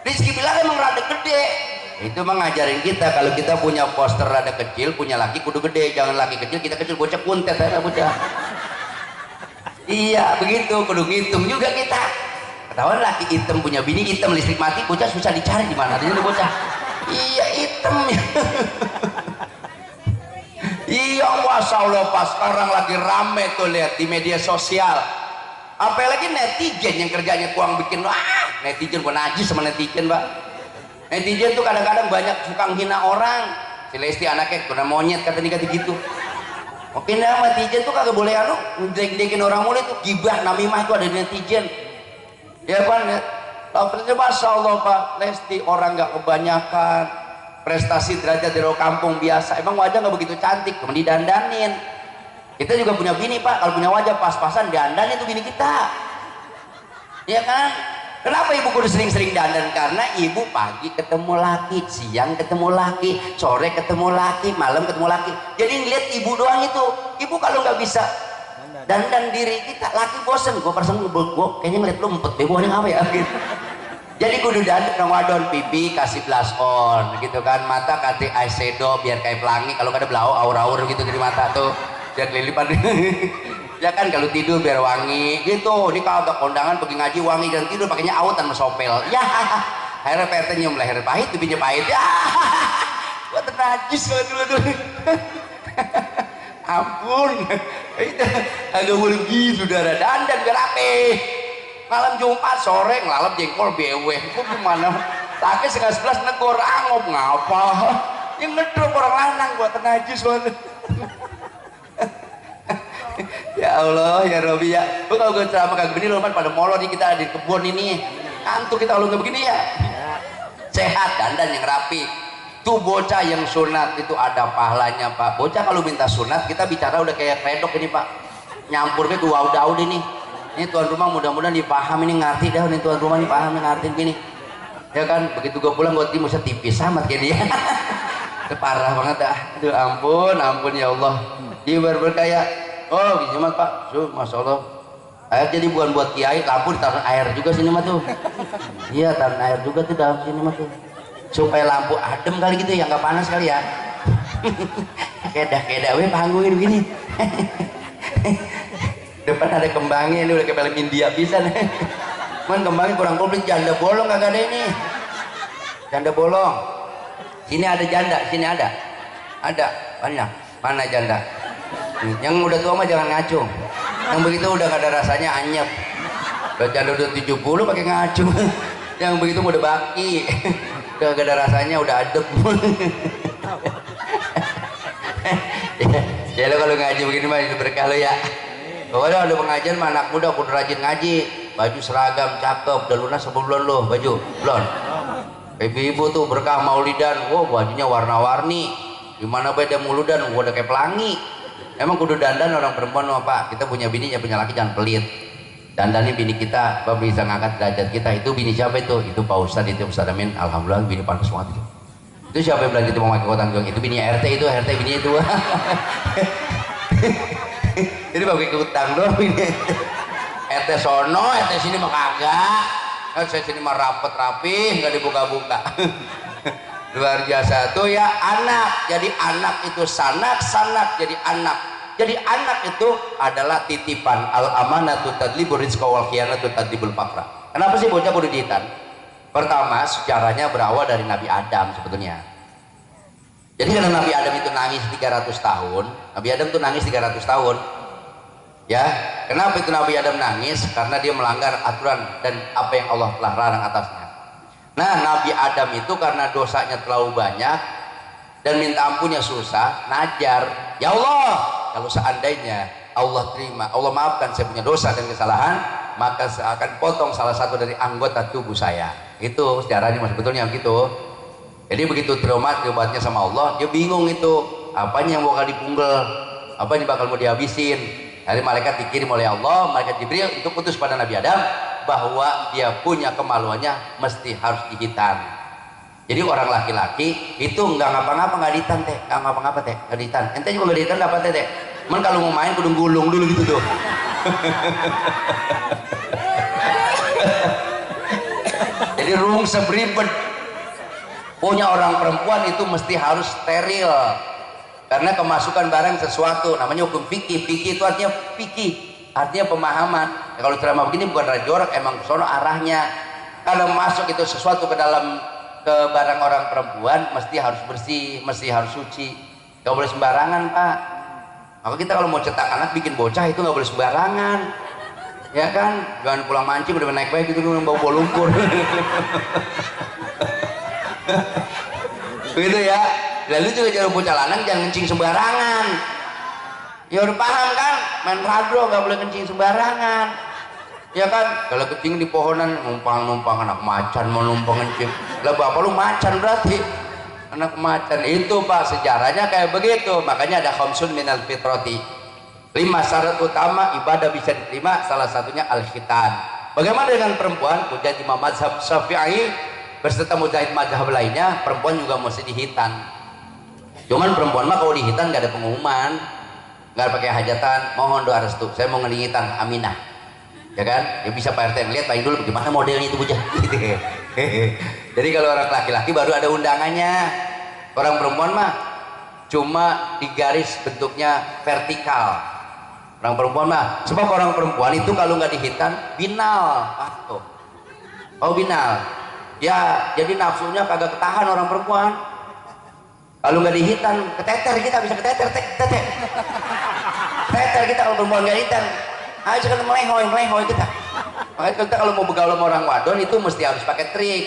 Rizky Bilar emang rada gede. Itu mengajarin kita kalau kita punya poster rada kecil, punya laki kudu gede, jangan laki kecil kita kecil, bocah kuntet ya bocah. Iya begitu, kudu ngitung juga kita. Ketahuan laki hitam punya bini hitam, listrik mati, bocah susah dicari di mana adanya bocah. Iya hitam. Iya Masya Allah Pak, sekarang lagi rame tuh lihat di media sosial. Apalagi netizen yang kerjanya kuang bikin, netizen gua najis sama netizen Pak. Netizen tuh kadang-kadang banyak suka menghina orang. si Lesti anaknya kena monyet kata gitu. Oke nah netizen tuh kagak boleh ngejelek-jelekin orang mulai tuh, gibah namimah itu ada di netizen ya Pak ya. Masya Allah Pak Lesti orang nggak kebanyakan prestasi derajat dari kampung biasa, emang wajah nggak begitu cantik, kemudian didandanin. Kita juga punya bini Pak, kalau punya wajah pas-pasan dandan itu bini kita ya kan. Kenapa ibu kudu sering-sering dandan? Karena ibu pagi ketemu laki, siang ketemu laki, sore ketemu laki, malam ketemu laki. Jadi ngeliat ibu doang itu. Ibu kalau nggak bisa dandan diri kita, laki bosen. Gue persen gue kayaknya ngeliat lu empet bebo ini apa ya gitu. Jadi kudu dandan Ramadan, pipi kasih blush on gitu kan, mata kasih eyeshadow biar kayak pelangi, kalau ada blau aur-aur gitu dari mata tuh biar kelilipan. Ya kan kalau tidur biar wangi gitu. Ini kalau agak kondangan pergi ngaji wangi dan tidur pakainya autan mesopel ya. Akhirnya PRT nyium leher pahit, pipinya pahit ya. Gua ternajis banget tuh. Ampun itu agak boleh gitu saudara, dandan biar rapi. Malam Jumat sore ngelalap jengkol beweh kok gimana laki 11 negor angop ngapa yang ngedrop orang lanang gua ternajis banget. Ya Allah ya Robi ya, lu kalau gue ceramah kayak begini lu kan pada molor nih, kita di kebun ini kantuk kita kalau nggak begini ya. Sehat dandan yang rapi tuh. Bocah yang sunat itu ada pahalanya Pak. Bocah kalau minta sunat kita bicara udah kayak redok ini Pak, nyampurnya tuh daud ini tuan rumah mudah-mudahan dipaham ini, ngerti dah nih tuan rumah ini paham ngerti gini ya kan. Begitu gue pulang gue timusnya tipis amat kayak dia. Parah banget dah. Aduh ampun ya Allah. Dia berkaya. Oh gini mah Pak, Masya Allah. Air jadi bukan buat kiai, lampu ditaruh air juga sini mah tuh. Iya taruh air juga tuh dalam sini mah tuh, supaya lampu adem kali gitu ya, nggak panas kali ya. Kedah weh panggungin begini. Depan ada kembangnya, ini udah kayak film India bisa nih. Man kembangnya kurang komplit, janda bolong kagak ada ini. Janda bolong. Sini ada janda, sini ada banyak. Mana janda? Yang udah tua mah jangan ngaco, yang begitu udah gak ada rasanya anyep. Janda udah 70 pakai ngaco. Yang begitu udah baki, udah gak ada rasanya, udah adem. Ya lo kalau ngaji begini mah itu berkah lo ya. Pokoknya ada pengajian mah anak muda kudu rajin ngaji, baju seragam cakep, udah lunas apa belum lo baju belum? Ibu-ibu tuh berkah maulidan, wow bajunya warna-warni, gimana beda muludan, udah kayak pelangi. Emang kudu dandan orang perempuan apa? Kita punya bini, ya punya laki jangan pelit. Dandanin bini kita, Bapak bisa ngangkat derajat kita. Itu bini siapa itu? Itu Pak Ustadz, itu Ustadz Amin. Alhamdulillah bini pantas banget itu. Itu siapa yang bilang gitu mau pakai kotang jong? Itu bini RT itu, RT bini itu. Jadi pakai utang doang bini. RT sono, RT sini mah kagak. Kan saya sini mah rapet rapi, nggak dibuka-buka. Luar biasa tuh ya. Anak jadi anak itu sanak jadi anak. Jadi anak itu adalah titipan. Al amanatu tadlibur rizqa wal khiyanatu tadlibul fakra. Kenapa sih bocah kudu dihitan? Pertama sejarahnya berawal dari Nabi Adam sebetulnya. Jadi karena Nabi Adam itu nangis 300 tahun, Nabi Adam tuh nangis 300 tahun ya. Kenapa itu Nabi Adam nangis? Karena dia melanggar aturan dan apa yang Allah telah larang atasnya. Nah Nabi Adam itu karena dosanya terlalu banyak dan minta ampunnya susah, najar, ya Allah kalau seandainya Allah terima, Allah maafkan saya punya dosa dan kesalahan, maka saya akan potong salah satu dari anggota tubuh saya. Itu sejarahnya mas, sebetulnya begitu. Jadi begitu terima sama Allah, dia bingung itu apanya yang bakal dipunggal, apa yang bakal mau dihabisin. Hari malaikat dikirim oleh Allah, malaikat Jibril itu putus pada Nabi Adam bahwa dia punya kemaluannya mesti harus dihitan. Jadi orang laki-laki itu nggak ngapa-ngapa, nggak dihitan teh, nggak ngapa-ngapa teh, nggak dihitan. Ente juga nggak dihitan dapat teh. Cuman kalau mau main kudu gulung dulu gitu tuh. Jadi rungsep ribet. Punya orang perempuan itu mesti harus steril. Karena kemasukan barang sesuatu namanya hukum fikih. Fikih itu artinya fikih, artinya pemahaman. Ya, kalau ceramah begini bukan rajorak, emang sono arahnya. Kalau masuk itu sesuatu ke dalam ke barang orang perempuan mesti harus bersih, mesti harus suci. Gak boleh sembarangan Pak. Maka kita kalau mau cetak anak bikin bocah itu nggak boleh sembarangan. Ya kan, jangan pulang mancing udah naik baik gitu bau lumpur. Begitu ya. Lalu juga jangan bocah lanang jangan kencing sembarangan. Ya udah paham kan, main radro nggak boleh kencing sembarangan. Ya kan, kalau kencing di pohonan numpang anak macan mau numpang kencing. Lah bapak lu macan berarti. Anak macan itu Pak, sejarahnya kayak begitu. Makanya ada khamsun minal fitrati. 5 syarat utama ibadah bisa diterima, salah satunya al-khitan. Bagaimana dengan perempuan? Mujahid Imam mazhab Syafi'i berserta mujahid mazhab lainnya, perempuan juga mesti dihitan. Cuman perempuan mah kalau dihitan gak ada pengumuman, nggak pakai hajatan, mohon doa restu, saya mau ngelingitan Aminah, ya kan? Ya bisa Pak RT lihat paling dulu bagaimana modelnya itu bujah. Jadi kalau orang laki-laki baru ada undangannya, orang perempuan mah cuma digaris bentuknya vertikal. Orang perempuan mah, sebab orang perempuan itu kalau nggak dihitan binal, oh binal, ya jadi nafsunya kagak ketahan orang perempuan. Kalau nggak dihitan, keteter kita bisa keteter, teter kita kalau perempuan nggak hitan, ayo sekarang melehoy kita. Makanya kita kalau mau begaul sama orang wadon itu mesti harus pakai trik,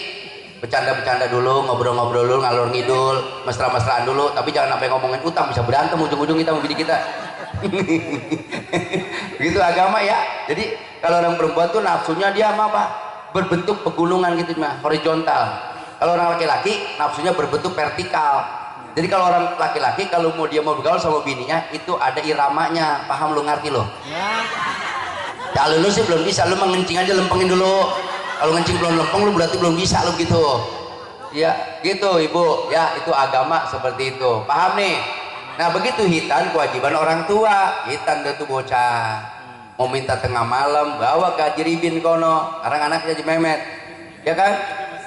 bercanda dulu, ngobrol dulu, ngalor ngidul, mesra-mesraan dulu, tapi jangan sampai ngomongin utang, bisa berantem ujung-ujung kita sama bini kita. Begitu agama ya. Jadi kalau orang perempuan tuh nafsunya dia apa? Berbentuk pegunungan gitu mah, horizontal. Kalau orang laki-laki nafsunya berbentuk vertikal. Jadi kalau orang laki-laki kalau mau dia mau bergaul sama bininya itu ada iramanya, paham lu, ngerti lo? Kalau lu sih belum bisa, lu mengencing aja lempengin dulu. Kalau ngencing belum lempeng lu berarti belum bisa lu gitu. Ya gitu Ibu, ya itu agama seperti itu, paham nih? Nah begitu hitan kewajiban orang tua, hitan tuh bocah mau minta tengah malam bawa ke Haji Ribin kono, sekarang anaknya Haji Mehmet, ya kan?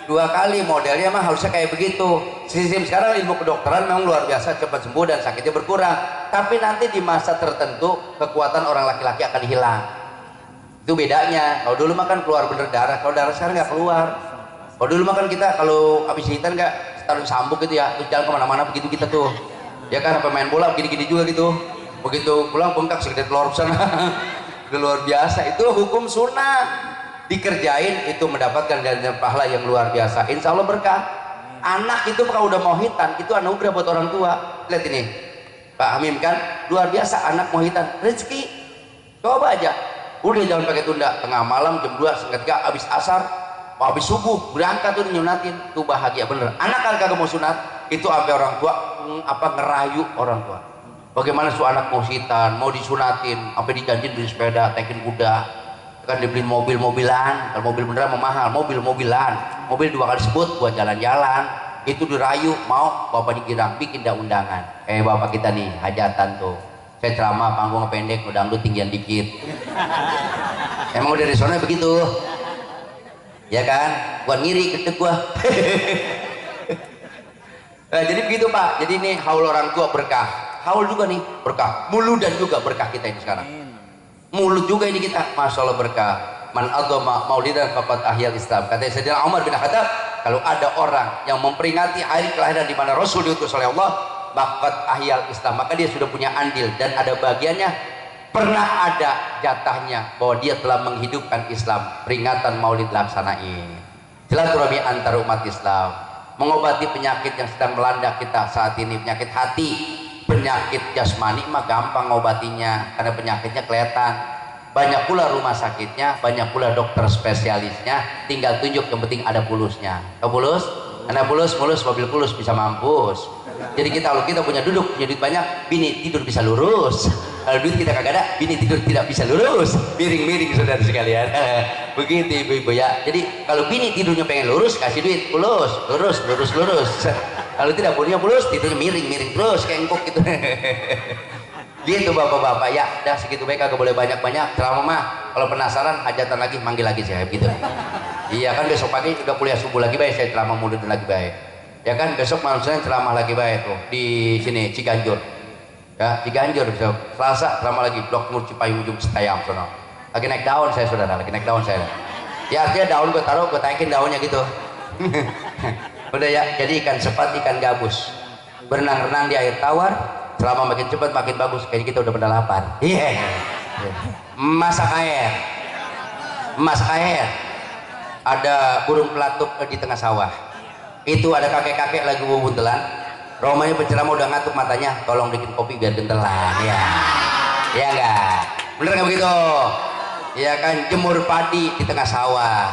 2 kali modelnya mah harusnya kayak begitu. Sistem sekarang ilmu kedokteran memang luar biasa, cepat sembuh dan sakitnya berkurang, tapi nanti di masa tertentu kekuatan orang laki-laki akan hilang. Itu bedanya. Kalau dulu makan keluar bener darah, kalau darah sekarang nggak keluar. Kalau dulu makan kita kalau habis hitan nggak taruh sambuk gitu ya, terus jalan kemana-mana begitu kita tuh, ya kan, apa main bola gini-gini juga gitu, begitu pulang bengkak segede telur sana. Luar biasa, itu hukum sunnah, dikerjain itu mendapatkan ganjaran pahala yang luar biasa, insya Allah berkah. Anak itu kalau udah mau hitan itu anugerah buat orang tua. Lihat ini Pak Hamim kan luar biasa, anak mau hitan rezeki. Coba aja, udah jangan pakai tunda, tengah malam jam 2 setengah 3 habis asar, habis subuh berangkat tuh nyunatin, tuh bahagia bener. Anak kalau kagak mau sunat itu sampai orang tua ngerayu orang tua. Bagaimana su anak mau hitan, mau disunatin, sampai dijanjin beli sepeda, tekin kuda, kan dibeliin mobil-mobilan. Kalau mobil beneran mahal, mobil-mobilan, mobil 2 kali sebut buat jalan-jalan. Itu dirayu, mau bapak dikirang bikin dah undangan. Bapak kita nih hajatan tuh, saya ceramah panggung pendek, udah dangdut tinggian dikit. Emang udah dari sana begitu, ya kan? Gua ngiri gede gua. Nah, jadi begitu Pak. Jadi ini haul orang tua berkah. Haul juga nih berkah, mulut dan juga berkah kita ini sekarang. Mulut juga ini kita, masya Allah berkah. Man adzama maulidan faqad ahyal Islam. Kata Sayyidina Umar bin Khattab, kalau ada orang yang memperingati hari kelahiran di mana Rasul diutus oleh Allah, faqad ahyal Islam, maka dia sudah punya andil dan ada bagiannya, pernah ada jatahnya bahwa dia telah menghidupkan Islam. Peringatan Maulid laksanain. Silaturahmi antar umat Islam, mengobati penyakit yang sedang melanda kita saat ini, penyakit hati. Penyakit jasmani mah gampang ngobatinya karena penyakitnya kelihatan, banyak pula rumah sakitnya, banyak pula dokter spesialisnya, tinggal tunjuk, yang penting ada pulusnya. Kau pulus, ada mulus, mobil pulus bisa mampus. Jadi kita kalau kita punya duit banyak, bini tidur bisa lurus. Kalau duit kita kagak ada, bini tidur tidak bisa lurus, miring-miring saudara sekalian. Begitu ibu-ibu ya. Jadi kalau bini tidurnya pengen lurus, kasih duit lurus. Kalau tidak punya mulus, tidurnya miring terus kayak engkok gitu. Gitu bapak-bapak ya. Dah segitu baik, kagak boleh banyak-banyak ceramah mah. Kalau penasaran hajatan lagi manggil lagi saya gitu. Iya kan, besok pagi udah kuliah subuh lagi baik, saya ceramah mulut lagi baik. Ya kan, besok malam saya ceramah lagi baik tuh di sini Ciganjur. Ya Ciganjur besok. Selasa ceramah lagi Blok Nur Cipayung ujung Setayam sono. Lagi naik daun saya saudara, lagi naik daun saya. Ya artinya daun gue taruh, gue taikin daunnya gitu. Udah ya, jadi ikan sepat, ikan gabus, berenang-renang di air tawar, selama makin cepat makin bagus. Kayaknya kita udah pada lapar. Iya. Masak air. Ada burung pelatuk di tengah sawah. Itu ada kakek-kakek lagi bubuntelan, Romanya penceramah udah ngantuk matanya, tolong bikin kopi biar gentelan ya. Ya enggak? Bener nggak begitu? Ya kan, jemur padi di tengah sawah,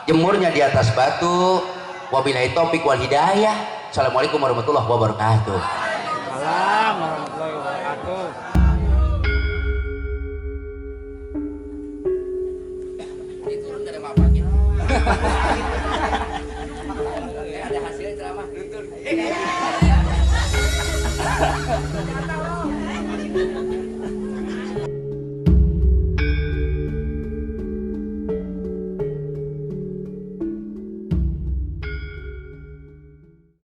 jemurnya di atas batu. Wabillahi taufiq wal hidayah. Assalamualaikum warahmatullahi wabarakatuh. Salam warahmatullahi wabarakatuh. Turun nggak ada apa-apa gitu. Ada hasilnya ceramah.